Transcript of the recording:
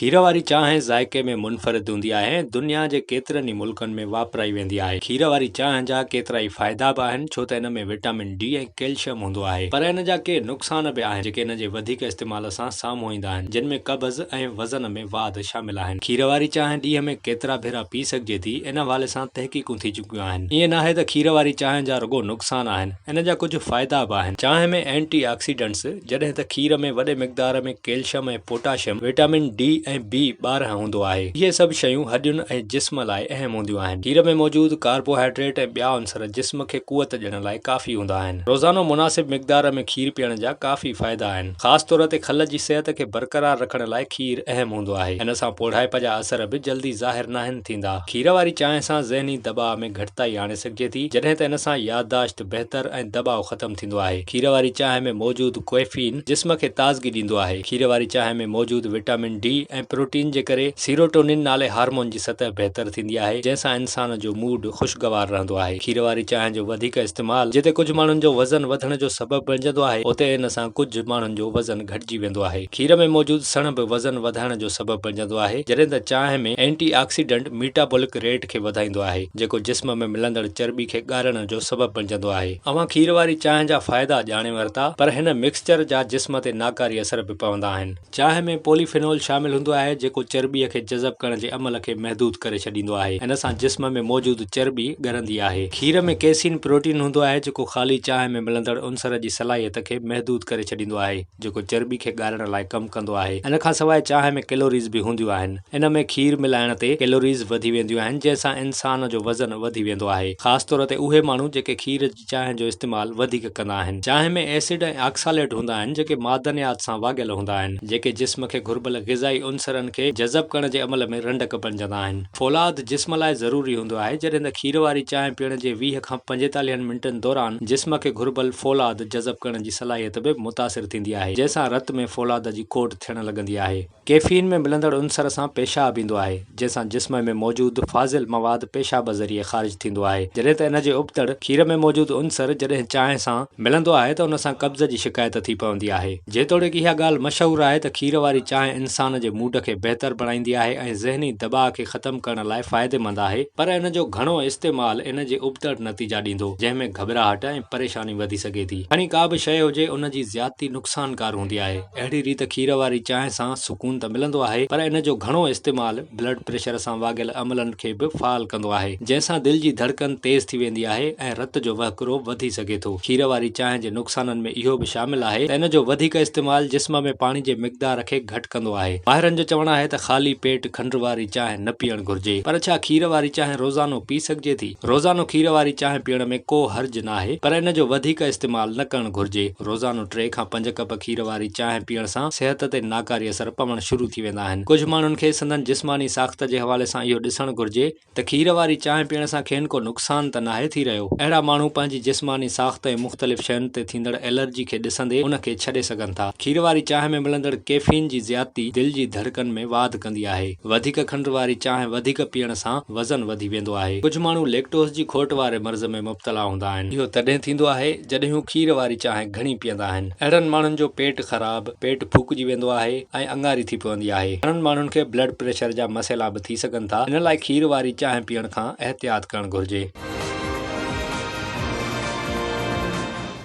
खीर वारी चांहि ज़ाइक़े में मुनफ़रिद हूंदी आहे। दुनिया जे केतिरनि ई मुल्कनि में वापराई वेंदी आहे। खीर वारी चांहि जा केतिरा ई फ़ाइदा बि आहिनि, छो त इन में विटामिन डी ऐं कैल्शियम हूंदो आहे। पर इन जा के नुक़सान बि आहिनि जेके इन जे वधीक इस्तेमाल सां साम्हूं ईंदा आहिनि, जिन में कब्ज़ ऐं वज़न में वाध शामिल आहिनि। खीर वारी चांहि ॾींहं में केतिरा भेरा पी सघिजे थी, इन हवाले सां तहक़ीक़ूं थी चुकियूं आहिनि। ईअं नाहे त खीर वारी चांहि जा रुॻो नुक़सान आहिनि, इन जा कुझु फ़ाइदा बि आहिनि। चांहि में एंटी ऑक्सीडेंट्स, जॾहिं त खीर में वॾे मिक़दार में कैल्शियम ऐं पोटाशियम, विटामिन डी ऐं B12 हूंदो आहे। इहे सभु शयूं हॾियुनि ऐं जिस्म लाइ अहम हूंदियूं आहिनि। खीर में मौजूदु कार्बोहाइड्रेट ऐं ॿिया अंसर जिस्म खे क़ुवत ॾियण लाइ काफ़ी हूंदा आहिनि। रोज़ानो मुनासिब मिक़दार में खीर पीअण जा काफ़ी फ़ाइदा आहिनि। ख़ासि तौर ते खल जी सिहत खे बरक़रार रखण लाइ खीर अहम हूंदो आहे। इन सां पोढ़ाइप जा असर बि जल्दी ज़ाहिर नाहिनि थींदा। खीर वारी चांहि सां ज़हनी दबाव में घटिताई आणे सघिजे थी, जॾहिं त इन सां याददाश्त बहितर ऐं दबाव ख़तम थींदो आहे। खीर वारी चांहि में मौजूदु कैफ़ीन जिस्म खे ताज़गी ॾींदो आहे। खीर वारी चांहि में मौजूदु विटामिन डी ऐं प्रोटीन जे करे सीरोटोनिन नाले हार्मोन जी सतह बहितर थींदी आहे, जंहिंसां इंसान जो मूड ख़ुशगवार रहंदो आहे। खीर वारी चांहि जो वधीक इस्तेमाल जिते कुझु माण्हुनि जो वज़न वधण जो सबबु बणिजंदो आहे, उते इन सां कुझु माण्हुनि जो वज़न घटिजी वेंदो आहे। खीर में मौजूदु सण बि वज़न वधाइण जो सबबु बणिजंदो आहे, जॾहिं त चांहि में एंटी ऑक्सीडेंट मीटाबॉलिक रेट खे वधाईंदो आहे, जेको जिस्म में मिलंदड़ चर्बी खे ॻारण जो सबबु बणिजंदो आहे। अवां खीर वारी चांहि जा फ़ाइदा ॼाणे वरिता, पर हिन मिक्सचर जा जिस्म ते नाकारी असर बि पवंदा आहिनि। चांहि में पॉलीफिनोल शामिल हूंदो आहे, जेको चर्बीअ खे जज़ब करण जे अमल खे महदूद करे छॾींदो आहे। इन सां जिस्म में मौजूदु चर्बी ॻरंदी आहे। खीर में केसीन प्रोटीन हूंदो आहे, जेको ख़ाली चांहि में मिलंदड़ उनसर जी सलाहियत खे महदूद करे छॾींदो आहे, जेको चर्बी खे ॻारण लाइ कमु कंदो आहे। इन खां सवाइ चांहि में कैलोरीज़ बि हूंदियूं आहिनि। इन में खीर मिलाइण ते कैलोरीज़ वधी वेंदियूं आहिनि, जंहिंसां इंसान जो वज़न वधी वेंदो आहे। ख़ासि तौर ते उहे माण्हू जेके खीर जी चांहि जो इस्तेमाल वधीक कंदा आहिनि। चांहि में एसिड ऐं ऑक्सालेट हूंदा आहिनि, जेके मादनियात सां वाॻियल हूंदा आहिनि, जेके जिस्म खे घुर्बल ग़िज़ाई उनसरनि खे जज़ब करण जे अमल में रंडक बणिजंदा आहिनि। फौलाद जिस्म लाइ ज़रूरी हूंदो आहे, जॾहिं त खीर वारी चांहि पीअण जे 20 खां 45 मिंटनि दौरान जिस्म खे घुर्बल फौलाद जज़ब करण जी सलाहियत बि मुतासिर थींदी आहे, जंहिंसां रत में फौलाद जी खोट थियण लॻंदी आहे। कैफ़ीन में मिलंदड़ उनसर सां पेशाब ईंदो आहे, जंहिंसां जिस्म में मौजूदु फाज़िल मवाद पेशाब ज़रिए ख़ारिज थींदो आहे, जॾहिं त इन जे उबतड़ खीर में मौजूदु उनसर जॾहिं चांहि सां मिलंदो आहे त उन सां कब्ज़ जी शिकायत थी पवंदी आहे। जेतोणीकि इहा ॻाल्हि मशहूरु आहे त खीर वारी चांहि इंसान जे मूड खे बहितर बणाईंदी आहे ऐं ज़हनी दबाव खे ख़तम करण लाइ फ़ाइदेमंद आहे, पर इन जो घणो इस्तेमाल इन जे उबतड़ नतीजा ॾींदो, जंहिं में घबराहट ऐं परेशानी वधी सघे थी। खणी का बि शइ हुजे, उन जी ज़्यादती नुक़सानकार हूंदी आहे। अहिड़ी रीति खीर वारी चांहि सां सुकून त मिलंदो आहे, पर इन जो घणो इस्तेमाल ब्लड प्रेशर सां वाॻियल अमलनि खे बि फ़ाल कंदो आहे, जंहिंसां दिलि जी धड़कन तेज़ थी वेंदी आहे ऐं रत जो वहकिरो वधी सघे थो। खीर वारी चांहि जे नुक़साननि में इहो बि शामिल आहे त इन जो वधीक इस्तेमाल जिस्म में पाणी जे मिक़दार खे घटि कंदो आहे। माहिरनि जो चवणु आहे त ख़ाली पेट खंड वारी चांहि न पीअणु घुरिजे, पर छा खीर वारी चांहि रोज़ानो पी सघिजे थी? रोज़ानो खीर वारी चांहि पीअण में को हर्ज न आहे, पर इन जो वधीक इस्तेमाल न करणु घुरिजे। रोज़ानो 3 खां 5 कप खीर वारी चांहि पीअण सां सिहत ते नाकारी असर पवणु शुरू थी वेंदा आहिनि। कुझु माण्हुनि खे संदन जिस्मानी साख़्त जे हवाले सां इहो ॾिसणु घुरिजे त खीर वारी चांहि पीअण सां खेनि को नुक़सान त नाहे थी रहियो। अहिड़ा माण्हू पंहिंजी जिस्मानी साख़्त ऐं मुख़्तलिफ़ शयुनि ते थींदड़ एलर्जी खे ॾिसंदे उन खे छॾे सघनि था। खीर वारी चांहि में मिलंदड़ कैफ़ीन जी ज़्यादती दिलि जी धड़कन में वाध कंदी आहे। वधीक खंड वारी चांहि वधीक पीअण सां वज़न वधी वेंदो आहे। कुझु माण्हू लैक्टोज़ जी खोट वारे मर्ज़ में मुब्तला हूंदा आहिनि। इहो तॾहिं थींदो आहे जॾहिं हू खीर वारी चांहि घणी पीअंदा आहिनि। अहिड़नि माण्हुनि जो पेट ख़राब, पेट फूकिजी वेंदो आहे ऐं अंगारी थी पवंदी आहे। घणनि माण्हुनि खे ब्लड प्रेशर जा मसइला बि थी सघनि था। इन लाइ खीर वारी चांहि पीअण खां एहतियात करणु घुरिजे।